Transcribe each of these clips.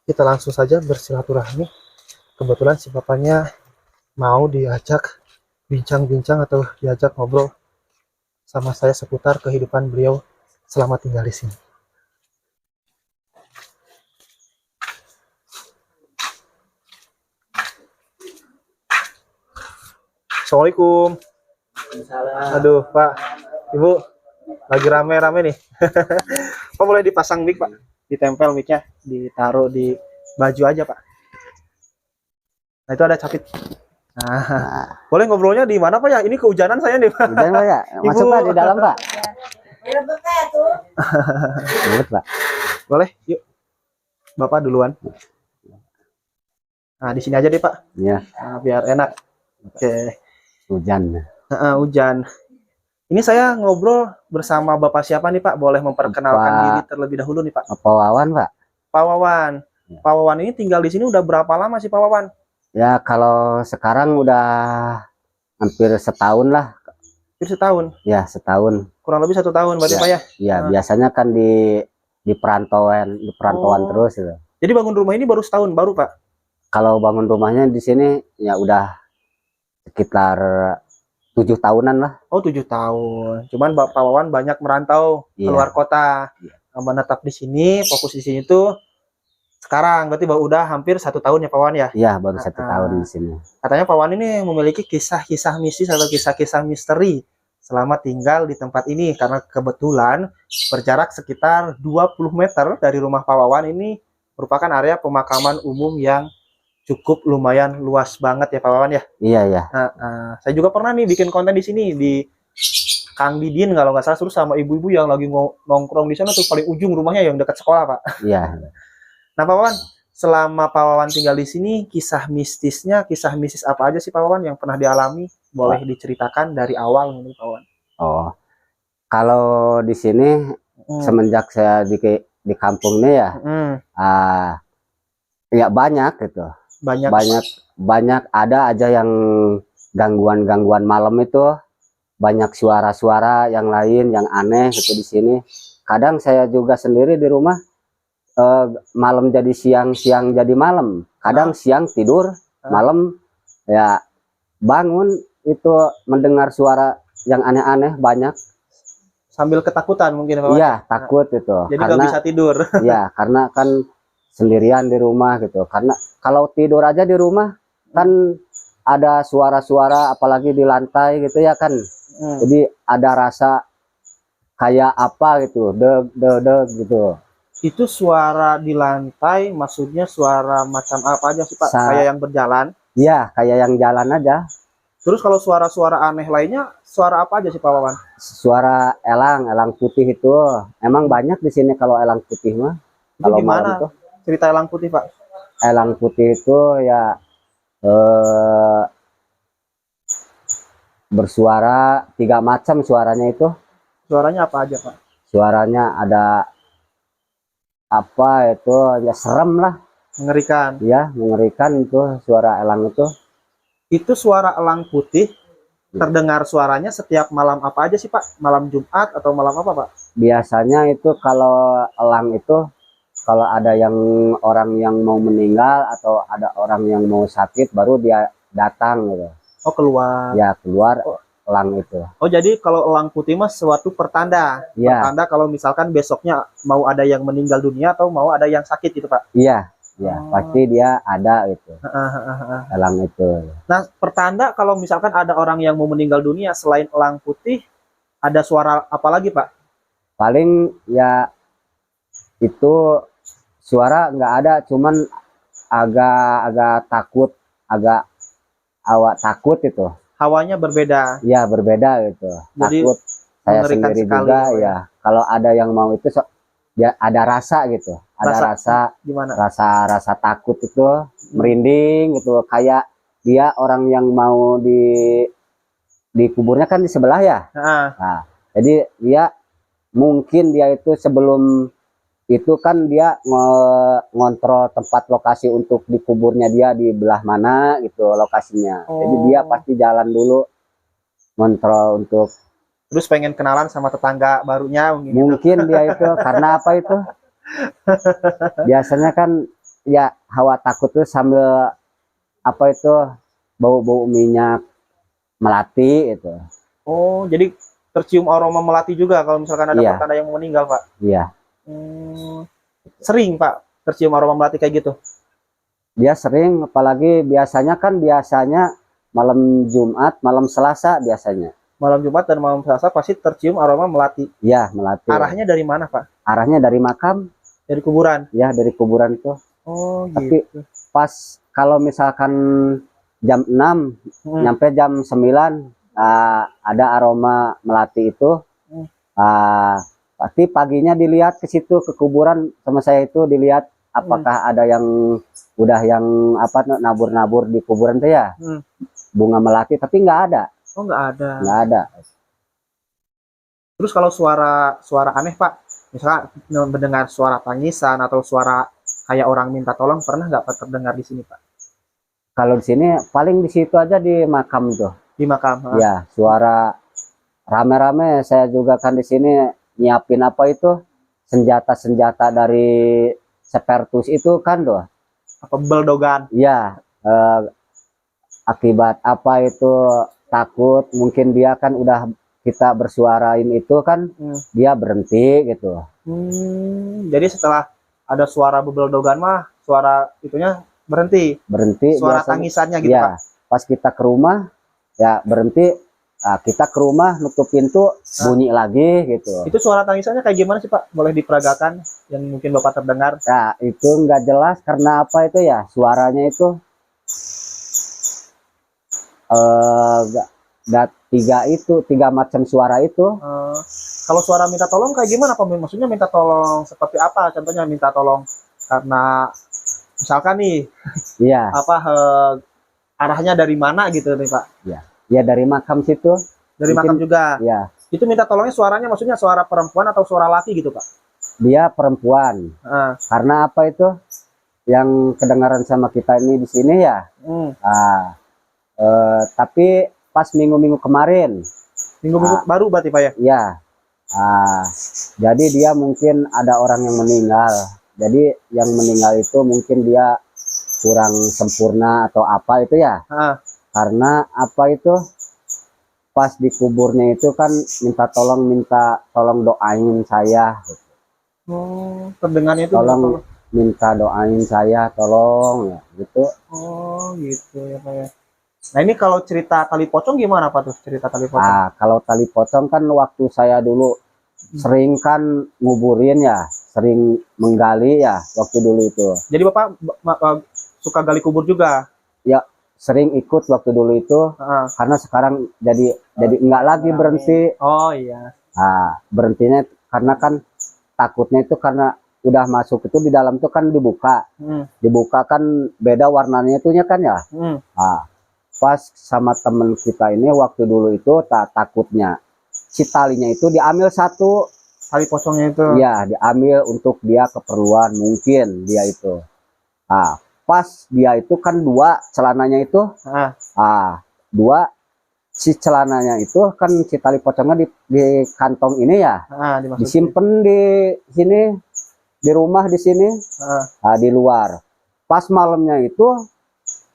Kita langsung saja bersilaturahmi. Kebetulan si bapaknya mau diajak bincang-bincang atau diajak ngobrol sama saya seputar kehidupan beliau selama tinggal di sini. Assalamualaikum. Aduh, Pak, Ibu, lagi rame-rame nih. Pak boleh dipasang mic, Pak? Ditempel mic-nya, ditaruh di baju aja, Pak. Nah, itu ada capit. Nah, boleh ngobrolnya di mana, Pak ya? Ini kehujanan saya nih, Pak. Hujan Pak ya? Masuk Ibu. Pak di dalam Pak. Ribet Pak. Boleh, yuk. Bapak duluan. Nah, di sini aja deh, Pak. Iya, Nah, biar enak. Oke. hujan. Hujan. Ini saya ngobrol bersama Bapak siapa nih, Pak? Boleh memperkenalkan Pak- diri terlebih dahulu nih, Pak. Apa Wawan Pak? Pak Wawan. Ya. Pak Wawan ini tinggal di sini udah berapa lama sih, Pak Wawan? Ya kalau sekarang udah hampir setahun lah. Hampir setahun. Ya setahun. Kurang lebih 1 tahun berarti, Ya. Pak ya? Ya Nah. biasanya kan di perantauan Oh. terus gitu. Jadi bangun rumah ini baru setahun baru, Pak? Kalau bangun rumahnya di sini ya udah sekitar 7 tahunan lah. Oh, 7 tahun. Cuman Bapak Wawan banyak merantau Iya. keluar kota. Iya. Menetap di sini, fokus di sini tuh sekarang. Berarti udah hampir 1 tahun ya, Pak Wawan ya? Iya baru 1 tahun di sini. Katanya Pak Wawan ini memiliki kisah-kisah mistis atau kisah-kisah misteri selama tinggal di tempat ini. Karena kebetulan berjarak sekitar 20 meter dari rumah Pak Wawan ini merupakan area pemakaman umum yang cukup lumayan luas banget ya, Pak Wawan ya. Iya ya. Saya juga pernah nih bikin konten di sini di Kang Didin kalau nggak salah, terus sama ibu-ibu yang lagi nongkrong di sana tuh paling ujung rumahnya yang dekat sekolah, Pak. Iya. Nah, Pak Wawan, selama Pak Wawan tinggal di sini, kisah mistis apa aja sih Pak Wawan yang pernah dialami? Boleh diceritakan dari awal nih, Pak Wawan. Oh. Kalau di sini semenjak saya di kampung nih ya, ya banyak gitu. Banyak ada aja yang gangguan malam itu, banyak suara-suara yang lain yang aneh gitu di sini. Kadang saya juga sendiri di rumah malam jadi siang, siang jadi malam. Kadang siang tidur, malam ya bangun itu mendengar suara yang aneh-aneh banyak. Sambil ketakutan mungkin, Pak Wawan? Iya, takut itu. Jadi nggak bisa tidur. Iya, karena kan sendirian di rumah gitu. Karena kalau tidur aja di rumah kan ada suara-suara, apalagi di lantai gitu ya kan. Jadi ada rasa kayak apa gitu, deg gitu. Itu suara di lantai, maksudnya suara macam apa aja sih, Pak? Kayak yang berjalan? Iya, kayak yang jalan aja. Terus kalau suara-suara aneh lainnya, suara apa aja sih, Pak Wawan? Suara elang putih itu. Emang banyak di sini kalau elang putih mah. Itu Kalau gimana malam tuh, cerita elang putih, Pak? elang putih itu ya bersuara 3 macam suaranya itu. Suaranya apa aja, Pak? Suaranya ada apa itu ya, serem lah. Mengerikan. Ya, mengerikan itu suara elang itu. Itu suara elang putih terdengar suaranya setiap malam apa aja sih, Pak? Malam Jumat atau malam apa, Pak? Biasanya itu kalau elang itu kalau ada yang orang yang mau meninggal atau ada orang yang mau sakit baru dia datang gitu. Oh, keluar. Ya, keluar elang itu. Oh, jadi kalau elang putih mas suatu pertanda. Ya. Pertanda kalau misalkan besoknya mau ada yang meninggal dunia atau mau ada yang sakit gitu, Pak. Iya, ya, pasti dia ada gitu. Elang itu. Nah, pertanda kalau misalkan ada orang yang mau meninggal dunia selain elang putih, ada suara apa lagi, Pak? Paling ya itu suara nggak ada, cuman agak takut, agak awak takut itu. Hawanya berbeda. Ya, berbeda gitu. Jadi, takut. Saya mengerikan sendiri sekali, juga ya. ya. Kalau ada yang mau itu ya ada rasa gitu. Ada rasa gimana? Rasa takut itu, merinding gitu, kayak dia orang yang mau dikuburnya kan di sebelah ya. Nah, jadi dia mungkin dia itu sebelum itu kan dia ngontrol tempat lokasi untuk dikuburnya dia di belah mana gitu lokasinya. Jadi dia pasti jalan dulu ngontrol untuk terus pengen kenalan sama tetangga barunya mungkin dia itu karena apa itu biasanya kan ya hawa takut tuh sambil apa itu bau-bau minyak melati itu. Oh, jadi tercium aroma melati juga kalau misalkan ada Iya. petanda yang meninggal, Pak. Iya, Sering, Pak, tercium aroma melati kayak gitu. dia sering, apalagi biasanya malam Jumat, malam Selasa biasanya. Malam Jumat dan malam Selasa pasti tercium aroma melati. Ya, melati. Arahnya dari mana, Pak? Arahnya dari makam, Dari kuburan. ya dari kuburan tuh. Oh, Tapi gitu. pas kalau misalkan jam 6 nyampe jam 9 ada aroma melati itu. Hmm. Pasti paginya dilihat ke situ ke kuburan sama saya itu dilihat apakah ada yang udah yang apa nabur-nabur di kuburan tuh ya. Bunga melati, tapi nggak ada. Oh, nggak ada. Nggak ada. Terus kalau suara aneh, Pak, misalnya mendengar suara tangisan atau suara kayak orang minta tolong, pernah nggak Pak terdengar di sini, Pak? Kalau di sini paling di situ aja di makam tuh. Di makam. Ya, suara rame-rame. Saya juga kan di sini nyiapin apa itu senjata-senjata dari Sepertus itu kan tuh. Apa beldogan? Ya, akibat apa itu takut mungkin dia kan udah kita bersuarain itu kan dia berhenti gitu. Jadi setelah ada suara bebeldogan mah suara itunya berhenti suara biasanya, tangisannya gitu, ya, Pak. pas kita ke rumah ya berhenti. Kita ke rumah nutup pintu bunyi lagi gitu. Itu suara tangisannya kayak gimana sih, Pak? Boleh diperagakan yang mungkin Bapak terdengar? Ya itu nggak jelas karena apa itu ya suaranya itu tiga macam suara itu. Kalau suara minta tolong kayak gimana, Pak? Maksudnya minta tolong seperti apa? Contohnya minta tolong karena misalkan nih, Iya. Arahnya dari mana gitu nih, Pak? Ya dari makam situ. Dari makam juga. Ya. Itu minta tolongnya suaranya maksudnya suara perempuan atau suara laki gitu, Pak? Dia perempuan. Karena apa itu? Yang kedengaran sama kita ini di sini ya. Tapi pas minggu-minggu kemarin. Minggu-minggu baru berarti, Pak ya? Ya. Jadi dia mungkin ada orang yang meninggal. Jadi yang meninggal itu mungkin dia kurang sempurna atau apa itu ya. Karena apa itu pas dikuburnya itu kan minta tolong doain saya. Terdengarnya itu tolong minta doain saya tolong ya gitu. Oh gitu ya, Pak ya. Nah ini kalau cerita tali pocong gimana, Pak, tuh cerita tali pocong? Kalau tali pocong kan waktu saya dulu sering kan nguburin ya, sering menggali ya waktu dulu itu. Jadi Bapak suka gali kubur juga? Ya sering ikut waktu dulu itu. Karena sekarang jadi enggak lagi berhenti. Oh iya. Berhentinya karena kan takutnya itu karena udah masuk itu di dalam tuh kan dibuka. Dibuka kan beda warnanya itunya kan ya. Pas sama temen kita ini waktu dulu itu takutnya si talinya itu diambil satu. Tali pocongnya itu? Iya, diambil untuk dia keperluan mungkin dia itu. Pas dia itu kan dua celananya itu. Dua si celananya itu kan si tali pocongnya di kantong ini ya. Disimpan di sini di rumah di sini. Di luar. Pas malamnya itu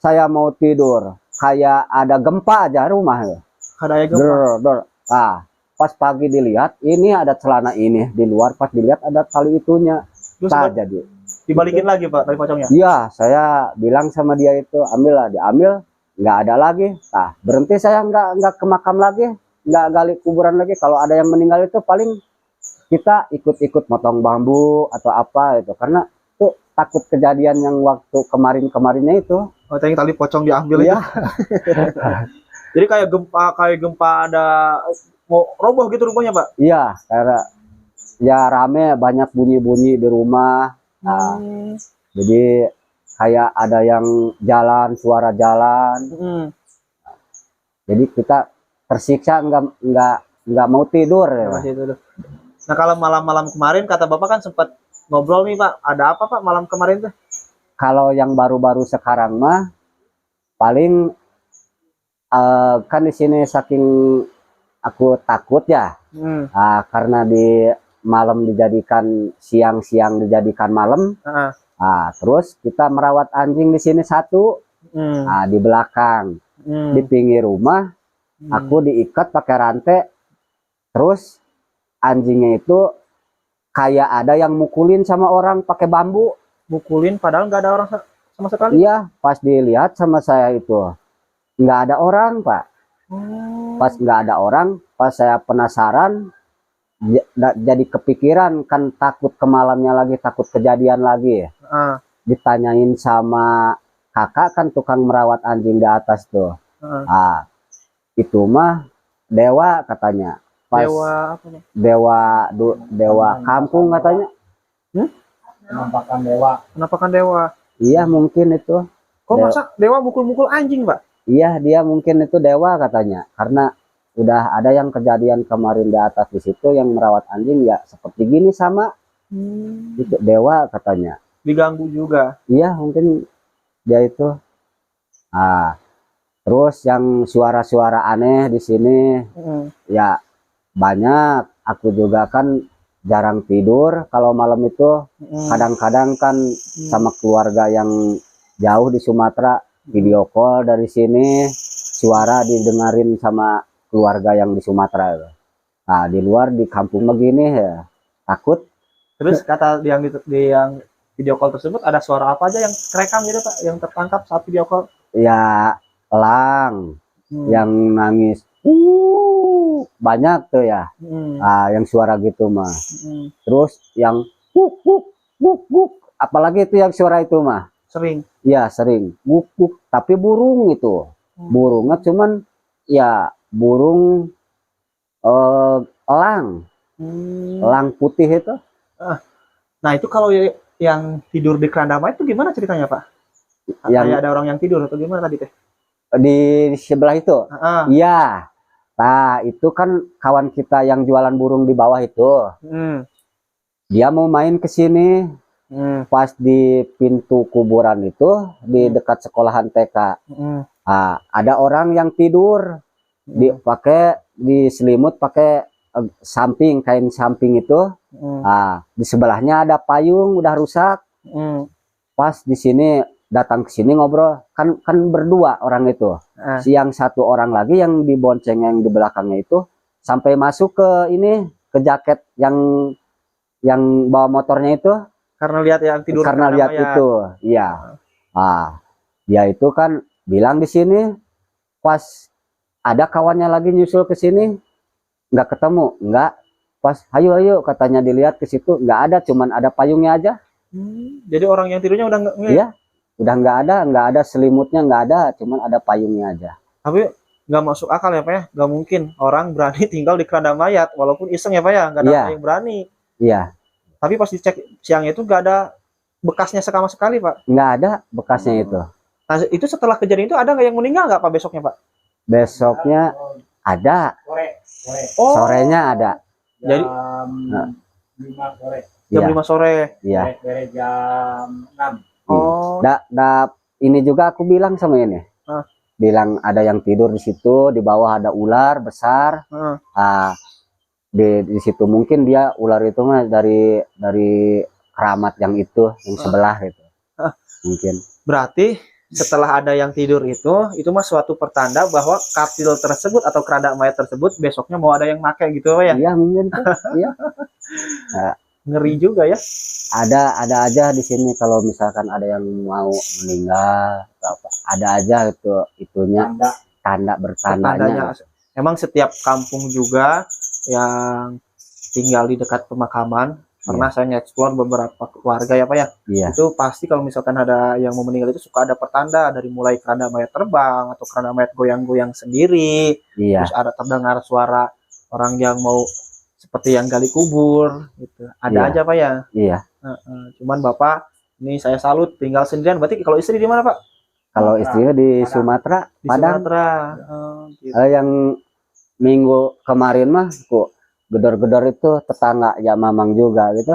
saya mau tidur kayak ada gempa aja rumah. Ada gempa. Pas pagi dilihat ini ada celana ini di luar, pas dilihat ada tali itunya. Jadi dibalikin lagi, Pak, tali pocongnya? Iya, saya bilang sama dia itu ambillah, diambil, nggak ada lagi. Berhenti saya nggak ke makam lagi, nggak gali kuburan lagi. Kalau ada yang meninggal itu paling kita ikut-ikut motong bambu atau apa itu, karena tuh takut kejadian yang waktu kemarinnya itu. Yang tali pocong diambil itu. Jadi kayak gempa ada mau roboh gitu rumahnya, Pak? Iya, karena ya rame, banyak bunyi-bunyi di rumah. Jadi kayak ada yang jalan, suara jalan. Jadi kita tersiksa nggak mau tidur ya. Nah kalau malam-malam kemarin kata Bapak kan sempat ngobrol nih, Pak. Ada apa, Pak, malam kemarin tuh? Kalau yang baru-baru sekarang mah paling kan di sini saking aku takut ya. Karena di malam dijadikan siang dijadikan malam. Nah, terus kita merawat anjing di sini satu. Nah, di belakang, di pinggir rumah, aku diikat pakai rantai. Terus anjingnya itu kayak ada yang mukulin sama orang pakai bambu. Mukulin padahal nggak ada orang sama sekali. Iya, pas dilihat sama saya itu nggak ada orang, Pak. Pas nggak ada orang, pas saya penasaran, jadi kepikiran, kan takut ke malamnya lagi, takut kejadian lagi. Ditanyain sama kakak kan tukang merawat anjing di atas tuh. Itu mah dewa katanya. Pas Dewa apa nih? dewa kampung katanya. Penampakan dewa. Iya mungkin itu. Kok masa dewa mukul-mukul anjing, Pak? Iya, dia mungkin itu dewa katanya. Karena udah ada yang kejadian kemarin di atas di situ yang merawat anjing ya seperti gini sama. Itu dewa katanya. Diganggu juga. Iya, mungkin dia itu. Terus yang suara-suara aneh di sini ya banyak. Aku juga kan jarang tidur kalau malam itu. Kadang-kadang kan sama keluarga yang jauh di Sumatera video call dari sini, suara didengarin sama keluarga yang di Sumatera. Nah, di luar di kampung begini ya takut. Terus kata yang video call tersebut ada suara apa aja yang kerekam gitu, Pak, yang tertangkap saat video call? Ya elang yang nangis banyak tuh ya. Yang suara gitu mah. Terus yang wuk, apalagi itu yang suara itu mah Sering. ya sering wuk, tapi burung itu burungnya cuman ya burung elang putih itu. Nah itu kalau yang tidur di keranda mayat itu gimana ceritanya, Pak? Kayak ada orang yang tidur atau gimana tadi teh? Di sebelah itu. Iya. Nah itu kan kawan kita yang jualan burung di bawah itu. Dia mau main ke sini. Pas di pintu kuburan itu di dekat sekolahan TK. Ada orang yang tidur di selimut pakai kain samping itu. Di sebelahnya ada payung udah rusak. Pas di sini datang ke sini ngobrol kan berdua orang itu. Yang satu orang lagi yang dibonceng yang di belakangnya itu sampai masuk ke jaket yang bawa motornya itu. Karena lihat yang tidur. Karena lihat itu, iya. Dia itu kan bilang di sini, pas ada kawannya lagi nyusul ke sini, nggak ketemu, nggak. Pas, ayo katanya dilihat ke situ, nggak ada, cuman ada payungnya aja. Jadi orang yang tidurnya udah nggak? Iya, udah nggak ada selimutnya nggak ada, cuman ada payungnya aja. Tapi nggak masuk akal ya, Pak ya? Nggak mungkin orang berani tinggal di keranda mayat, walaupun iseng ya, Pak ya, nggak ada yang berani. Iya. Tapi pas dicek siang itu nggak ada bekasnya sama sekali, Pak. Nggak ada bekasnya itu. Nah itu setelah kejadian itu ada nggak yang meninggal nggak, Pak, besoknya, Pak? Besoknya ada. Sorenya ada. Jadi jam 5 sore. Iya. Jam 6. Ini juga aku bilang sama ini. Bilang ada yang tidur di situ, di bawah ada ular besar. Di situ mungkin dia ular itu mah dari keramat yang itu yang sebelah itu. Mungkin. Berarti setelah ada yang tidur itu mah suatu pertanda bahwa katil tersebut atau keranda mayat tersebut besoknya mau ada yang pakai gitu ya? Iya mungkin tuh. Iya. Ngeri juga ya. Ada aja di sini kalau misalkan ada yang mau meninggal atau apa, ada aja itunya tanda bertandanya. Emang setiap kampung juga yang tinggal di dekat pemakaman, pernah saya nge-explore beberapa keluarga ya, Pak ya. Itu pasti kalau misalkan ada yang mau meninggal itu suka ada pertanda, dari mulai keranda mayat terbang atau keranda mayat goyang-goyang sendiri. Terus ada terdengar suara orang yang mau seperti yang gali kubur gitu. Ada aja, Pak ya. Cuman Bapak ini saya salut tinggal sendirian. Berarti kalau istri di mana, Pak? Kalau istrinya di Sumatera, Padang. Gitu. Yang minggu kemarin mah kok gedor-gedor itu tetangga ya mamang juga gitu.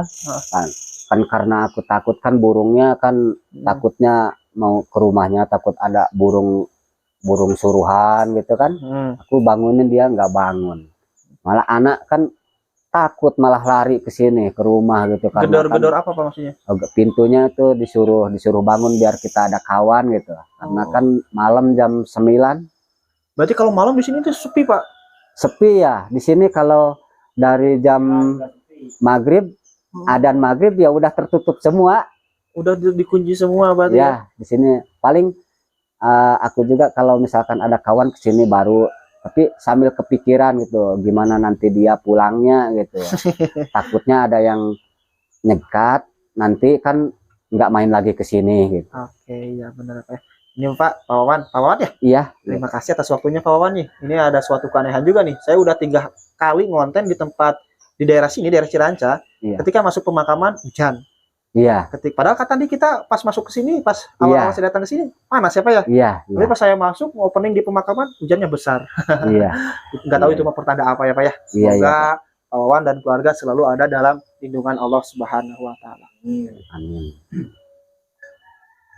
Kan karena aku takut kan burungnya kan takutnya mau ke rumahnya, takut ada burung suruhan gitu kan. Aku bangunin dia nggak bangun. Malah anak kan takut malah lari ke sini ke rumah gitu karena Gedor-gedor apa Pak maksudnya? pintunya itu disuruh bangun biar kita ada kawan gitu. Karena Oh. kan malam jam 9 Berarti kalau malam di sini tuh sepi Pak. sepi ya. Di sini kalau dari jam maghrib, adzan maghrib ya udah tertutup semua. Udah dikunci semua berarti ya. Ya, di sini paling aku juga kalau misalkan ada kawan ke sini baru, tapi sambil kepikiran gitu, gimana nanti dia pulangnya gitu. Takutnya ada yang nyekat, nanti kan nggak main lagi ke sini gitu. Oke, ya benar Pak. Ini Pak Wawan ya. Iya, Terima kasih atas waktunya Pak Wawan nih. Ini ada suatu keanehan juga nih. Saya udah 3 kali ngonten di tempat di daerah sini, daerah Ciranca. Iya. Ketika masuk pemakaman hujan. iya, Padahal kan tadi kita pas masuk ke sini, pas awal-awal saya datang ke sini panas ya Pak ya. iya, Tapi pas saya masuk opening di pemakaman hujannya besar. iya, Nggak tahu Iya. itu mah pertanda apa ya Pak ya. iya, Semoga iya. Pak Wawan dan keluarga selalu ada dalam lindungan Allah Subhanahu wa taala.